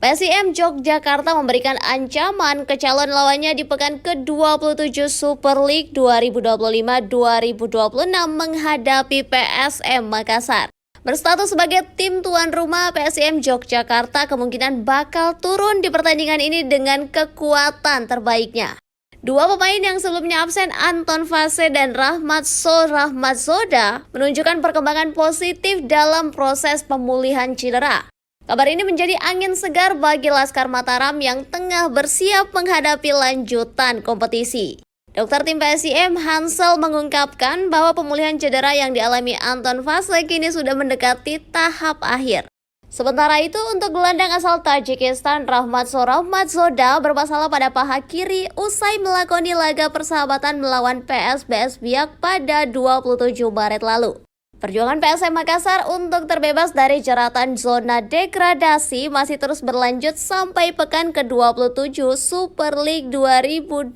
PSIM Yogyakarta memberikan ancaman ke calon lawannya di pekan ke-27 Super League 2025-2026 menghadapi PSM Makassar. Berstatus sebagai tim tuan rumah, PSIM Yogyakarta kemungkinan bakal turun di pertandingan ini dengan kekuatan terbaiknya. Dua pemain yang sebelumnya absen, Anton Fase dan Rahmat Zoda, menunjukkan perkembangan positif dalam proses pemulihan cedera. Kabar ini menjadi angin segar bagi Laskar Mataram yang tengah bersiap menghadapi lanjutan kompetisi. Dokter tim PSIM Hansel mengungkapkan bahwa pemulihan cedera yang dialami Anton Fase kini sudah mendekati tahap akhir. Sementara itu, untuk gelandang asal Tajikistan Rahmat Zoda bermasalah pada paha kiri usai melakoni laga persahabatan melawan PSBS Biak pada 27 Maret lalu. Perjuangan PSM Makassar untuk terbebas dari jeratan zona degradasi masih terus berlanjut sampai pekan ke-27 Super League 2026.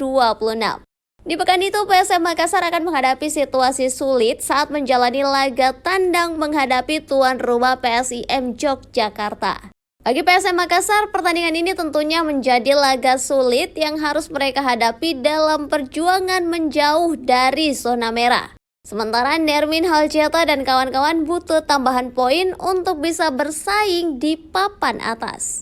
Di pekan itu, PSM Makassar akan menghadapi situasi sulit saat menjalani laga tandang menghadapi tuan rumah PSIM Yogyakarta. Bagi PSM Makassar, pertandingan ini tentunya menjadi laga sulit yang harus mereka hadapi dalam perjuangan menjauh dari zona merah. Sementara Nermin Halciata dan kawan-kawan butuh tambahan poin untuk bisa bersaing di papan atas.